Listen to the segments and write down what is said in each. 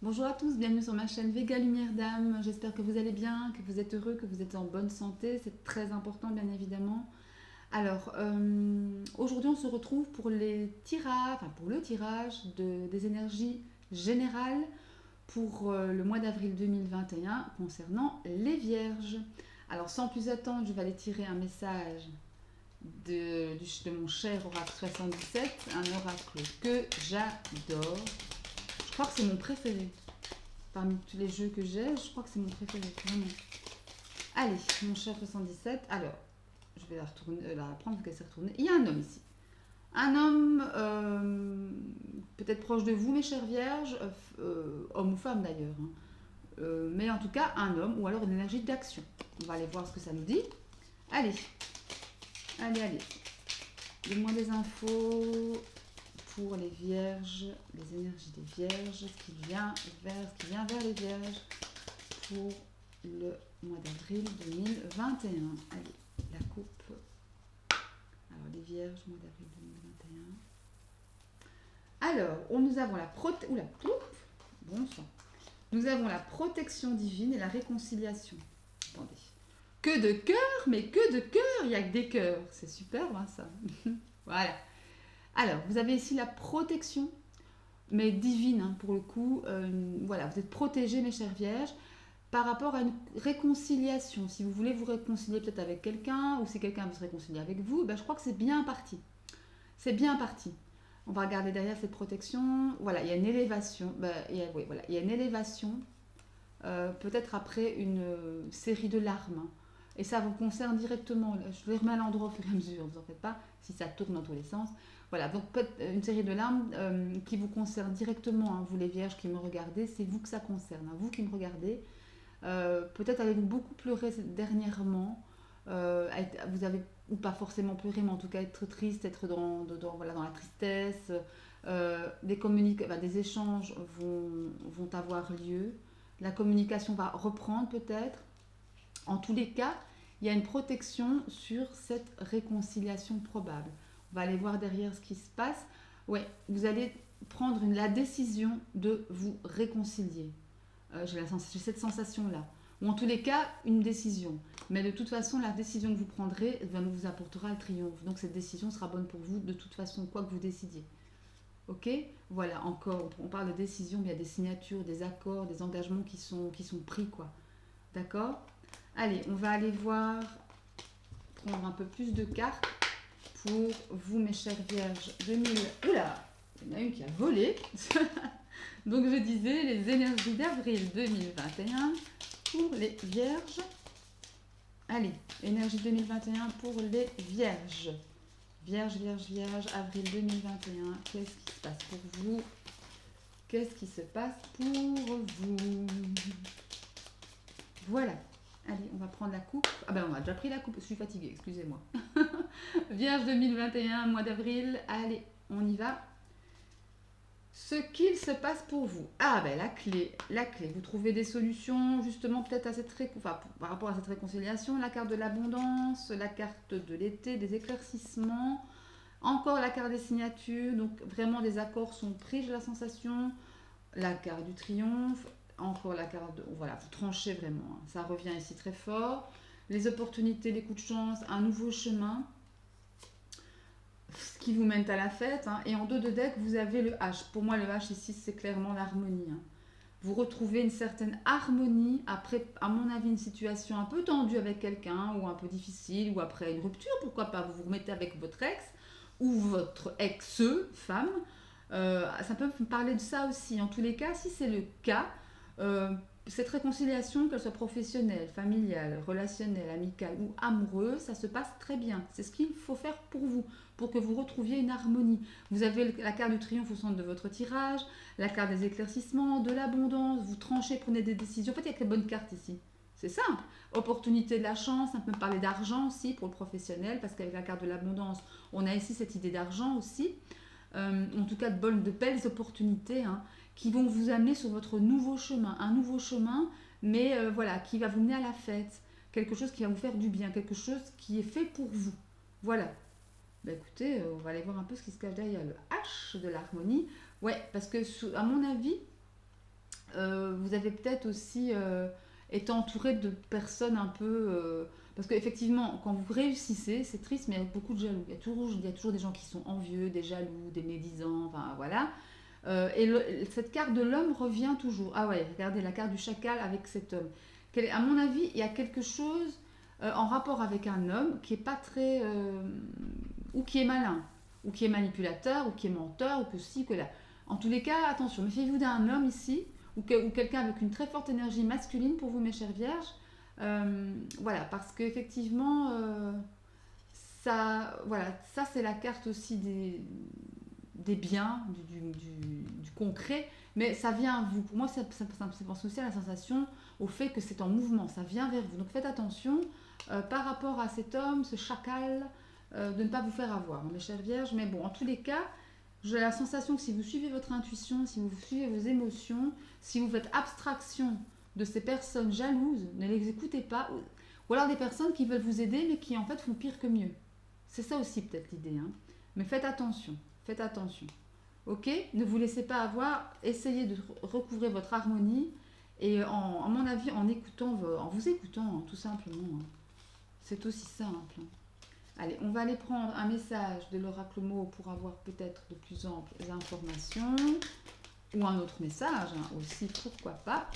Bonjour à tous, bienvenue sur ma chaîne Véga Lumière d'âme. J'espère que vous allez bien, que vous êtes heureux, que vous êtes en bonne santé. C'est très important, bien évidemment. Alors, aujourd'hui, on se retrouve pour pour le tirage des énergies générales pour le mois d'avril 2021 concernant les Vierges. Alors, sans plus attendre, je vais aller tirer un message de mon cher oracle 77, un oracle que j'adore. Je crois que c'est mon préféré. Parmi tous les jeux que j'ai, je crois que c'est mon préféré, vraiment. Allez, mon cher 77. Alors, je vais la prendre parce qu'elle s'est retournée. Il y a un homme ici. Un homme, peut-être proche de vous, mes chères vierges, homme ou femme d'ailleurs. Hein. Mais en tout cas, un homme ou alors une énergie d'action. On va aller voir ce que ça nous dit. Allez, allez. Donne-moi des infos pour les vierges, les énergies des vierges, ce qui vient vers les vierges pour le mois d'avril 2021. Allez, la coupe. Alors les vierges, mois d'avril 2021. Alors, nous avons la bon sang. Nous avons la protection divine et la réconciliation. Attendez. Que de cœur, mais que de cœur, il n'y a que des cœurs. C'est superbe, hein, ça. Voilà. Alors, vous avez ici la protection, mais divine, hein, pour le coup. Voilà, vous êtes protégés, mes chères vierges, par rapport à une réconciliation. Si vous voulez vous réconcilier peut-être avec quelqu'un, ou si quelqu'un veut se réconcilier avec vous, ben, je crois que c'est bien parti. C'est bien parti. On va regarder derrière cette protection. Voilà, il y a une élévation. Il y a une élévation, peut-être après une série de larmes. Hein. Et ça vous concerne directement. Je les remets à l'endroit au fur et à mesure, ne vous en faites pas, si ça tourne dans tous les sens. Voilà, donc une série de larmes qui vous concerne directement, hein, vous les vierges qui me regardez, c'est vous que ça concerne, hein, vous qui me regardez. Peut-être avez-vous beaucoup pleuré dernièrement, vous avez, ou pas forcément pleuré, mais en tout cas être triste, être voilà, dans la tristesse. Des échanges vont avoir lieu. La communication va reprendre peut-être. En tous les cas, il y a une protection sur cette réconciliation probable. On va aller voir derrière ce qui se passe. Ouais, vous allez prendre la décision de vous réconcilier. J'ai cette sensation-là. Ou en tous les cas, une décision. Mais de toute façon, la décision que vous prendrez vous apportera le triomphe. Donc cette décision sera bonne pour vous de toute façon, quoi que vous décidiez. Ok. Voilà, encore, on parle de décision, mais il y a des signatures, des accords, des engagements qui sont pris, quoi. D'accord. Allez, on va aller prendre un peu plus de cartes pour vous, mes chères vierges. Oula, il y en a une qui a volé. Donc je disais les énergies d'avril 2021 pour les vierges. Allez, énergie 2021 pour les vierges. Vierge, avril 2021. Qu'est-ce qui se passe pour vous? Qu'est-ce qui se passe pour vous? Voilà. Allez, on va prendre la coupe. Ah ben on a déjà pris la coupe, je suis fatiguée, excusez-moi. Vierge 2021, mois d'avril. Allez, on y va. Ce qu'il se passe pour vous. Ah ben la clé. Vous trouvez des solutions justement peut-être par rapport à cette réconciliation. La carte de l'abondance, la carte de l'été, des éclaircissements. Encore la carte des signatures. Donc vraiment des accords sont pris, j'ai la sensation. La carte du triomphe. Encore la carte de... Voilà, vous tranchez vraiment. Hein. Ça revient ici très fort. Les opportunités, les coups de chance, un nouveau chemin. Ce qui vous mène à la fête. Hein. Et en dos de deck, vous avez le H. Pour moi, le H ici, c'est clairement l'harmonie. Hein. Vous retrouvez une certaine harmonie après, à mon avis, une situation un peu tendue avec quelqu'un ou un peu difficile ou après une rupture. Pourquoi pas, vous vous remettez avec votre ex ou votre ex-femme. Ça peut me parler de ça aussi. En tous les cas, si c'est le cas, cette réconciliation, qu'elle soit professionnelle, familiale, relationnelle, amicale ou amoureuse, ça se passe très bien. C'est ce qu'il faut faire pour vous, pour que vous retrouviez une harmonie. Vous avez la carte du triomphe au centre de votre tirage, la carte des éclaircissements, de l'abondance, vous tranchez, prenez des décisions. En fait, il y a que les bonnes cartes ici. C'est simple. Opportunité de la chance, ça peut me parler d'argent aussi pour le professionnel, parce qu'avec la carte de l'abondance, on a ici cette idée d'argent aussi. En tout cas de belles opportunités, hein, qui vont vous amener sur votre nouveau chemin. Un nouveau chemin, mais voilà, qui va vous mener à la fête. Quelque chose qui va vous faire du bien, quelque chose qui est fait pour vous. Voilà. Bah écoutez, on va aller voir un peu ce qui se cache derrière le H de l'harmonie. Ouais, parce que à mon avis, vous avez peut-être aussi été entouré de personnes un peu... parce qu'effectivement, quand vous réussissez, c'est triste, mais il y a beaucoup de jaloux. Il y a toujours des gens qui sont envieux, des jaloux, des médisants, enfin voilà. Cette carte de l'homme revient toujours. Ah ouais, regardez la carte du chacal avec cet homme. À mon avis, il y a quelque chose en rapport avec un homme qui est pas très... ou qui est malin, ou qui est manipulateur, ou qui est menteur, ou que si, que là. En tous les cas, attention, méfiez-vous d'un homme ici, ou quelqu'un avec une très forte énergie masculine pour vous, mes chères vierges. Voilà, parce qu'effectivement, ça c'est la carte aussi des biens, du concret, mais ça vient à vous. Pour moi, ça pense aussi à la sensation, au fait que c'est en mouvement, ça vient vers vous. Donc faites attention par rapport à cet homme, ce chacal, de ne pas vous faire avoir, mes chères vierges. Mais bon, en tous les cas, j'ai la sensation que si vous suivez votre intuition, si vous suivez vos émotions, si vous faites abstraction de ces personnes jalouses, ne les écoutez pas, ou alors des personnes qui veulent vous aider, mais qui en fait font pire que mieux. C'est ça aussi peut-être l'idée, hein. Mais faites attention. Faites attention. Ok? Ne vous laissez pas avoir. Essayez de recouvrer votre harmonie. Et à mon avis, en vous écoutant, hein, tout simplement. Hein. C'est aussi simple. Hein. Allez, on va aller prendre un message de l'oracle mot pour avoir peut-être de plus amples informations. Ou un autre message hein, aussi, pourquoi pas.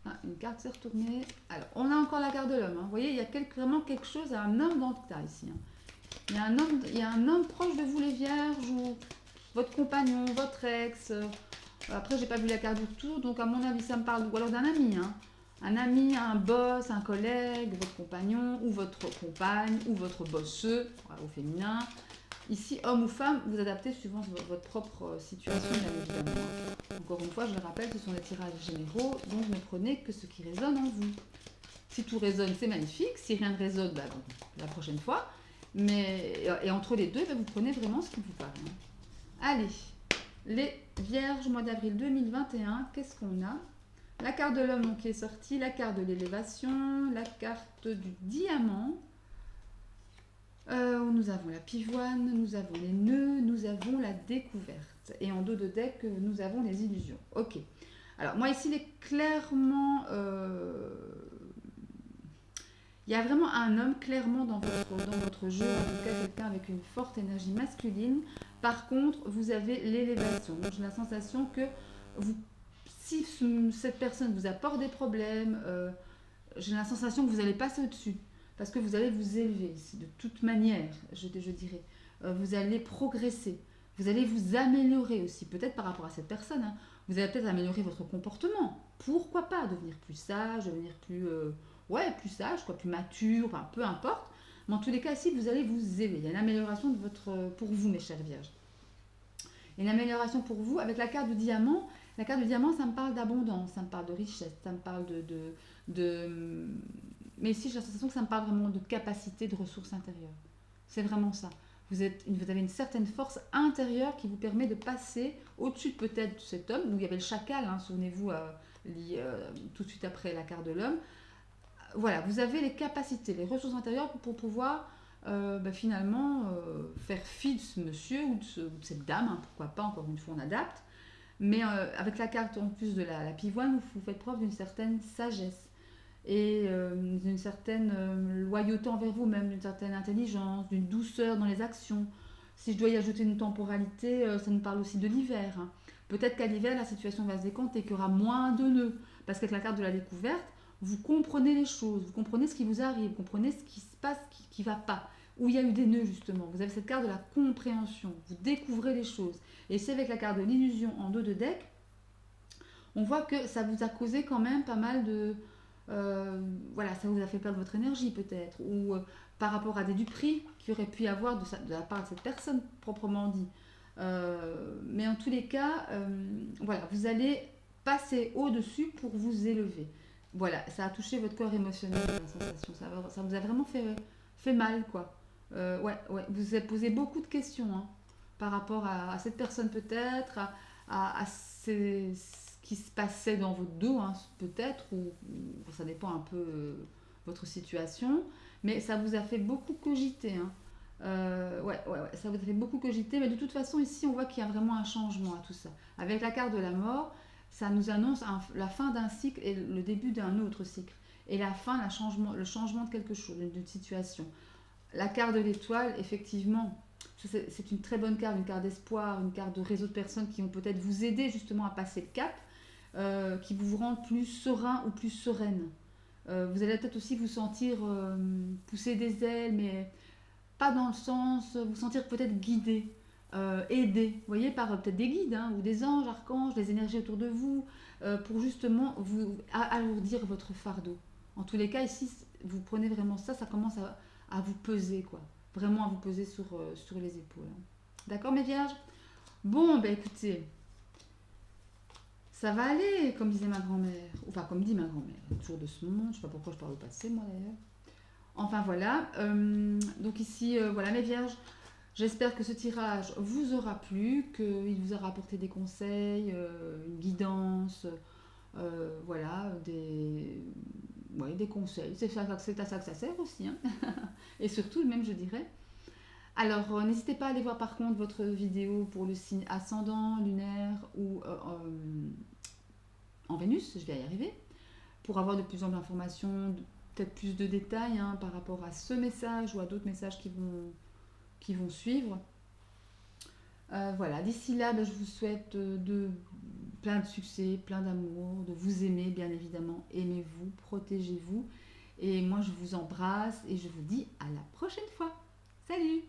Ah, une carte s'est retournée. Alors, on a encore la carte de l'homme. Hein. Vous voyez, il y a vraiment quelque chose, un homme dans le tas ici. Hein. Il y a un homme proche de vous, les vierges, ou votre compagnon, votre ex. Après, j'ai pas vu la carte du retour, donc à mon avis, ça me parle ou alors d'un ami. Hein. Un ami, un boss, un collègue, votre compagnon, ou votre compagne, ou votre bosseux, au féminin. Ici, homme ou femme, vous adaptez suivant votre propre situation, bien évidemment. Encore une fois, je le rappelle, ce sont des tirages généraux, donc ne prenez que ce qui résonne en vous. Si tout résonne, c'est magnifique. Si rien ne résonne, bah, bon, la prochaine fois. Et entre les deux, bah, vous prenez vraiment ce qui vous parle. Hein. Allez, les vierges, mois d'avril 2021, qu'est-ce qu'on a? La carte de l'homme qui est sortie, la carte de l'élévation, la carte du diamant. Nous avons la pivoine, nous avons les nœuds, nous avons la découverte. Et en dos de deck, nous avons les illusions. Ok. Alors, moi ici, il est clairement... il y a vraiment un homme clairement dans votre jeu, en tout cas quelqu'un avec une forte énergie masculine. Par contre, vous avez l'élévation. Donc j'ai la sensation que si cette personne vous apporte des problèmes, j'ai la sensation que vous allez passer au-dessus. Parce que vous allez vous élever, de toute manière, je dirais. Vous allez progresser. Vous allez vous améliorer aussi, peut-être par rapport à cette personne. Hein. Vous allez peut-être améliorer votre comportement. Pourquoi pas devenir plus sage, devenir plus... plus sage, plus mature, enfin, peu importe. Mais en tous les cas, ici, vous allez vous élever. Il y a une amélioration pour vous, mes chères vierges. Une amélioration pour vous avec la carte du diamant. La carte du diamant, ça me parle d'abondance, ça me parle de richesse, ça me parle mais ici, j'ai la sensation que ça me parle vraiment de capacité, de ressources intérieures. C'est vraiment ça. Vous avez une certaine force intérieure qui vous permet de passer au-dessus peut-être de cet homme, où il y avait le chacal, hein, souvenez-vous, tout de suite après la carte de l'homme. Voilà, vous avez les capacités, les ressources intérieures pour pouvoir finalement faire fi de ce monsieur ou de cette dame, hein, pourquoi pas, encore une fois on adapte, mais avec la carte en plus de la pivoine, vous faites preuve d'une certaine sagesse et d'une certaine loyauté envers vous-même, d'une certaine intelligence, d'une douceur dans les actions. Si je dois y ajouter une temporalité, ça nous parle aussi de l'hiver. Hein. Peut-être qu'à l'hiver, la situation va se décanter, qu'il y aura moins de nœuds, parce qu'avec la carte de la découverte, vous comprenez les choses, vous comprenez ce qui vous arrive, vous comprenez ce qui se passe, qui ne va pas, où il y a eu des nœuds justement. Vous avez cette carte de la compréhension, vous découvrez les choses. Et c'est avec la carte de l'illusion en dos de deck, on voit que ça vous a causé quand même pas mal de... ça vous a fait perdre votre énergie peut-être, ou par rapport à des duperies qu'il y aurait pu y avoir de la part de cette personne proprement dit. Mais en tous les cas, vous allez passer au-dessus pour vous élever. Voilà, ça a touché votre corps émotionnel, la sensation. Ça vous a vraiment fait mal, quoi. Vous vous avez posé beaucoup de questions hein, par rapport à cette personne peut-être, à ce qui se passait dans votre dos, hein, peut-être, ou ça dépend un peu votre situation, mais ça vous a fait beaucoup cogiter. Hein. Ça vous a fait beaucoup cogiter, mais de toute façon, ici, on voit qu'il y a vraiment un changement à tout ça. Avec la carte de la mort, ça nous annonce la fin d'un cycle et le début d'un autre cycle. Et la fin, le changement de quelque chose, d'une situation. La carte de l'étoile, effectivement, c'est une très bonne carte, une carte d'espoir, une carte de réseau de personnes qui vont peut-être vous aider justement à passer le cap, qui vous rendent plus serein ou plus sereine. Vous allez peut-être aussi vous sentir pousser des ailes, mais pas dans le sens, vous sentir peut-être guidé, aidé, vous voyez, par peut-être des guides hein, ou des anges, archanges, des énergies autour de vous, pour justement vous alourdir votre fardeau. En tous les cas, ici, vous prenez vraiment ça, ça commence à vous peser, quoi. Vraiment à vous peser sur les épaules. D'accord, mes vierges? Bon, ben écoutez, ça va aller, comme disait ma grand-mère. Enfin, comme dit ma grand-mère, toujours de ce monde. Je sais pas pourquoi je parle au passé, moi d'ailleurs. Enfin voilà, donc ici, voilà mes vierges, j'espère que ce tirage vous aura plu, qu'il vous aura apporté des conseils, une guidance, voilà, ouais, des conseils. C'est à ça que ça sert aussi, hein. Et surtout, même je dirais. Alors, n'hésitez pas à aller voir par contre votre vidéo pour le signe ascendant, lunaire ou en Vénus, je vais y arriver, pour avoir de plus en plus d'informations, peut-être plus de détails hein, par rapport à ce message ou à d'autres messages qui vont suivre. Voilà, d'ici là, ben, je vous souhaite plein de succès, plein d'amour, de vous aimer bien évidemment. Aimez-vous, protégez-vous. Et moi, je vous embrasse et je vous dis à la prochaine fois. Salut!